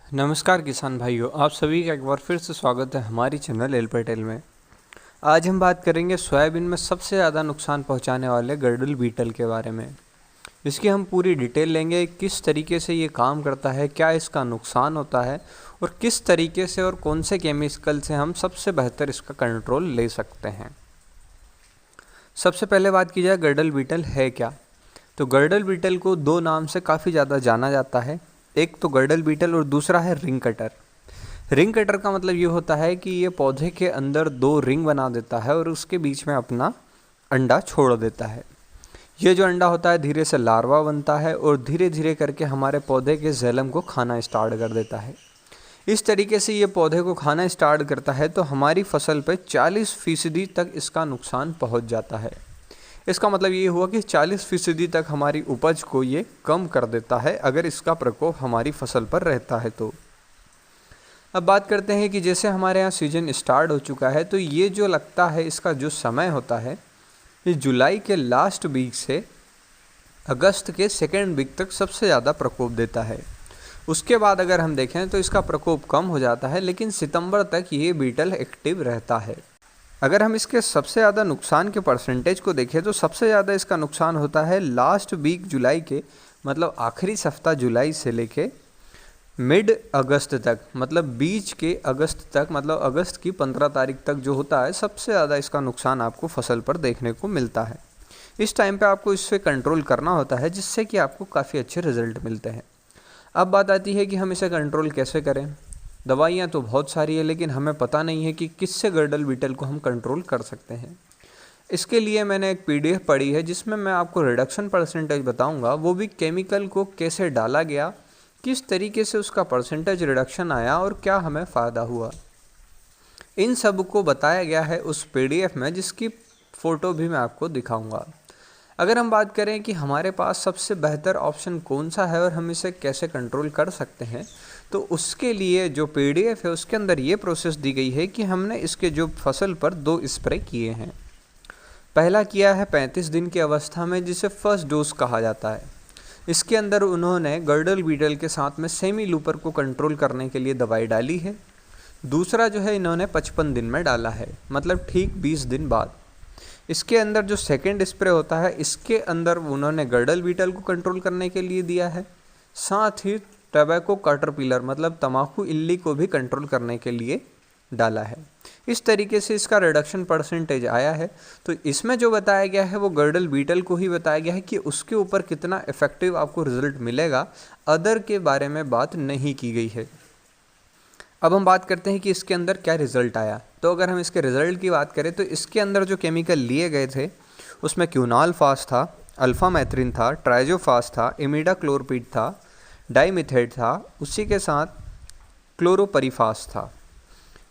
नमस्कार किसान भाइयों, आप सभी का एक बार फिर से स्वागत है हमारी चैनल एल पटेल में। आज हम बात करेंगे सोयाबीन में सबसे ज़्यादा नुकसान पहुंचाने वाले गर्डल बीटल के बारे में। इसकी हम पूरी डिटेल लेंगे, किस तरीके से ये काम करता है, क्या इसका नुकसान होता है और किस तरीके से और कौन से केमिकल से हम सबसे बेहतर इसका कंट्रोल ले सकते हैं। सबसे पहले बात की जाए गर्डल बीटल है क्या, तो गर्डल बीटल को दो नाम से काफ़ी ज़्यादा जाना जाता है। एक तो गर्डल बीटल और दूसरा है रिंग कटर। रिंग कटर का मतलब ये होता है कि ये पौधे के अंदर दो रिंग बना देता है और उसके बीच में अपना अंडा छोड़ देता है। ये जो अंडा होता है धीरे से लार्वा बनता है और धीरे धीरे करके हमारे पौधे के जैलम को खाना स्टार्ट कर देता है। इस तरीके से ये पौधे को खाना स्टार्ट करता है तो हमारी फसल पे 40% तक इसका नुकसान पहुंच जाता है। इसका मतलब ये हुआ कि 40% तक हमारी उपज को ये कम कर देता है अगर इसका प्रकोप हमारी फसल पर रहता है तो। अब बात करते हैं कि जैसे हमारे यहाँ सीजन स्टार्ट हो चुका है तो ये जो लगता है इसका जो समय होता है ये जुलाई के लास्ट वीक से अगस्त के सेकेंड वीक तक सबसे ज़्यादा प्रकोप देता है। उसके बाद अगर हम देखें तो इसका प्रकोप कम हो जाता है, लेकिन सितंबर तक ये बीटल एक्टिव रहता है। अगर हम इसके सबसे ज़्यादा नुकसान के परसेंटेज को देखें तो सबसे ज़्यादा इसका नुकसान होता है लास्ट वीक जुलाई के, मतलब आखिरी सप्ताह जुलाई से लेके मिड अगस्त तक, मतलब बीच के अगस्त तक, मतलब अगस्त की 15 तारीख तक जो होता है सबसे ज़्यादा इसका नुकसान आपको फसल पर देखने को मिलता है। इस टाइम पे आपको इससे कंट्रोल करना होता है जिससे कि आपको काफ़ी अच्छे रिजल्ट मिलते हैं। अब बात आती है कि हम इसे कंट्रोल कैसे करें। दवाइयाँ तो बहुत सारी है, लेकिन हमें पता नहीं है कि किससे गर्डल बीटल को हम कंट्रोल कर सकते हैं। इसके लिए मैंने एक PDF पढ़ी है जिसमें मैं आपको रिडक्शन परसेंटेज बताऊंगा, वो भी केमिकल को कैसे डाला गया, किस तरीके से उसका परसेंटेज रिडक्शन आया और क्या हमें फ़ायदा हुआ। इन सब को बताया गया है उस PDF में, जिसकी फ़ोटो भी मैं आपको दिखाऊंगा। अगर हम बात करें कि हमारे पास सबसे बेहतर ऑप्शन कौन सा है और हम इसे कैसे कंट्रोल कर सकते हैं, तो उसके लिए जो PDF है उसके अंदर ये प्रोसेस दी गई है कि हमने इसके जो फसल पर 2 स्प्रे किए हैं। पहला किया है 35 दिन की अवस्था में, जिसे फर्स्ट डोज कहा जाता है। इसके अंदर उन्होंने गर्डल बीटल के साथ में सेमी लूपर को कंट्रोल करने के लिए दवाई डाली है। दूसरा जो है इन्होंने 55 दिन में डाला है, मतलब ठीक 20 दिन बाद। इसके अंदर जो सेकेंड स्प्रे होता है इसके अंदर उन्होंने गर्डल बीटल को कंट्रोल करने के लिए दिया है, साथ ही टबैको कैटरपिलर मतलब तम्बाकू इल्ली को भी कंट्रोल करने के लिए डाला है। इस तरीके से इसका रिडक्शन परसेंटेज आया है। तो इसमें जो बताया गया है वो गर्डल बीटल को ही बताया गया है कि उसके ऊपर कितना इफेक्टिव आपको रिजल्ट मिलेगा, अदर के बारे में बात नहीं की गई है। अब हम बात करते हैं कि इसके अंदर क्या रिज़ल्ट आया। तो अगर हम इसके रिज़ल्ट की बात करें तो इसके अंदर जो केमिकल लिए गए थे उसमें क्यूनालफास था, अल्फामेथ्रिन था, ट्राइजोफास था, इमिडाक्लोरपिड था, डाइमिथेट था, उसी के साथ क्लोरोपरीफास था।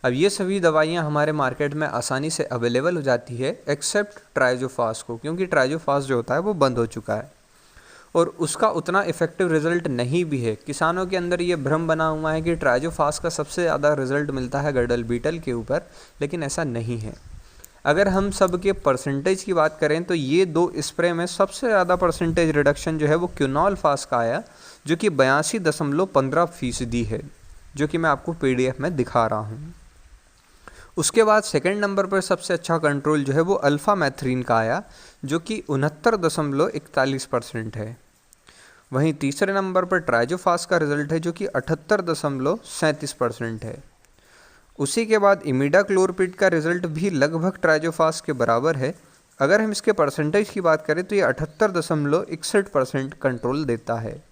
अब ये सभी दवाइयाँ हमारे मार्केट में आसानी से अवेलेबल हो जाती है एक्सेप्ट ट्राइजोफास को, क्योंकि ट्राइजोफास जो होता है वो बंद हो चुका है और उसका उतना इफेक्टिव रिजल्ट नहीं भी है। किसानों के अंदर ये भ्रम बना हुआ है कि ट्राइजोफास का सबसे ज़्यादा रिजल्ट मिलता है गर्डल बीटल के ऊपर, लेकिन ऐसा नहीं है। अगर हम सब के परसेंटेज की बात करें तो ये 2 स्प्रे में सबसे ज़्यादा परसेंटेज रिडक्शन जो है वो क्यूनॉलफास का आया, जो कि 82.15% है, जो कि मैं आपको PDF में दिखा रहा हूँ। उसके बाद सेकंड नंबर पर सबसे अच्छा कंट्रोल जो है वो अल्फामेथ्रिन का आया, जो कि 69.41% है। वहीं तीसरे नंबर पर ट्राइजोफास का रिजल्ट है जो कि 78.37% है। उसी के बाद इमिडाक्लोरपिड का रिजल्ट भी लगभग ट्राइजोफास के बराबर है। अगर हम इसके परसेंटेज की बात करें तो ये 78.61% कंट्रोल देता है।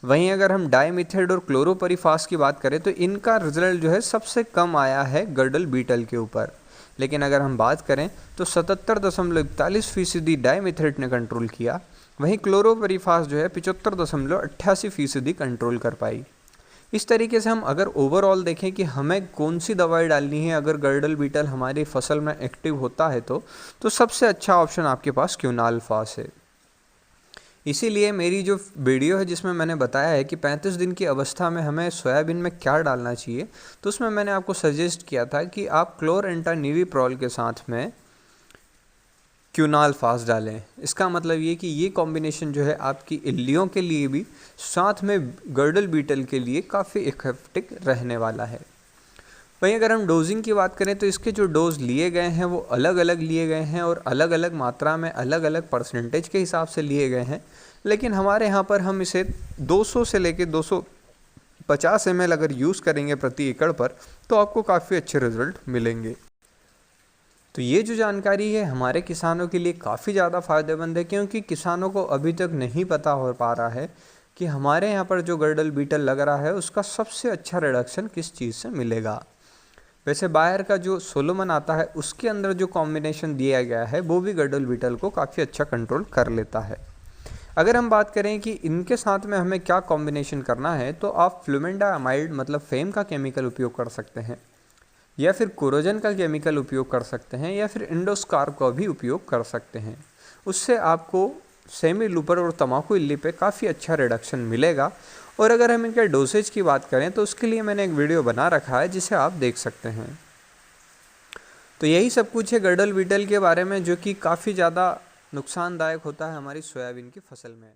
वहीं अगर हम डाइमिथेट और क्लोरोपरीफास की बात करें तो इनका रिजल्ट जो है सबसे कम आया है गर्डल बीटल के ऊपर, लेकिन अगर हम बात करें तो 77.41% डाइमिथेट ने कंट्रोल किया। वहीं क्लोरोपरीफास जो है 75.88% कंट्रोल कर पाई। इस तरीके से हम अगर ओवरऑल देखें कि हमें कौन सी दवाई डालनी है अगर गर्डल बीटल हमारी फसल में एक्टिव होता है तो सबसे अच्छा ऑप्शन आपके पास क्यूनालफास है। इसीलिए मेरी जो वीडियो है जिसमें मैंने बताया है कि 35 दिन की अवस्था में हमें सोयाबीन में क्या डालना चाहिए, तो उसमें मैंने आपको सजेस्ट किया था कि आप क्लोरेंटानिलीप्रोल के साथ में क्यूनालफास डालें। इसका मतलब ये कि ये कॉम्बिनेशन जो है आपकी इल्लियों के लिए भी साथ में गर्डल बीटल के लिए काफ़ी इफेक्टिव रहने वाला है। वहीं अगर हम डोजिंग की बात करें तो इसके जो डोज लिए गए हैं वो अलग अलग लिए गए हैं और अलग अलग मात्रा में अलग अलग परसेंटेज के हिसाब से लिए गए हैं, लेकिन हमारे यहाँ पर हम इसे 200 से लेकर 250 ml अगर यूज़ करेंगे प्रति एकड़ पर तो आपको काफ़ी अच्छे रिजल्ट मिलेंगे। तो ये जो जानकारी है हमारे किसानों के लिए काफ़ी ज़्यादा फ़ायदेमंद है, क्योंकि किसानों को अभी तक नहीं पता हो पा रहा है कि हमारे यहाँ पर जो गर्डल बीटल लग रहा है उसका सबसे अच्छा रिडक्शन किस चीज़ से मिलेगा। वैसे बायर का जो सोलोमन आता है उसके अंदर जो कॉम्बिनेशन दिया गया है वो भी गर्डल बीटल को काफ़ी अच्छा कंट्रोल कर लेता है। अगर हम बात करें कि इनके साथ में हमें क्या कॉम्बिनेशन करना है तो आप फ्लूमेंडामाइड मतलब फेम का केमिकल उपयोग कर सकते हैं, या फिर कोरोजन का केमिकल उपयोग कर सकते हैं, या फिर इंडोस्कार्ब का भी उपयोग कर सकते हैं। उससे आपको सेमी लूपर और तम्बाकू इल्ली पे काफ़ी अच्छा रिडक्शन मिलेगा। और अगर हम इनके डोसेज की बात करें तो उसके लिए मैंने एक वीडियो बना रखा है जिसे आप देख सकते हैं। तो यही सब कुछ है गर्डल बीटल के बारे में, जो कि काफ़ी ज़्यादा नुकसानदायक होता है हमारी सोयाबीन की फसल में।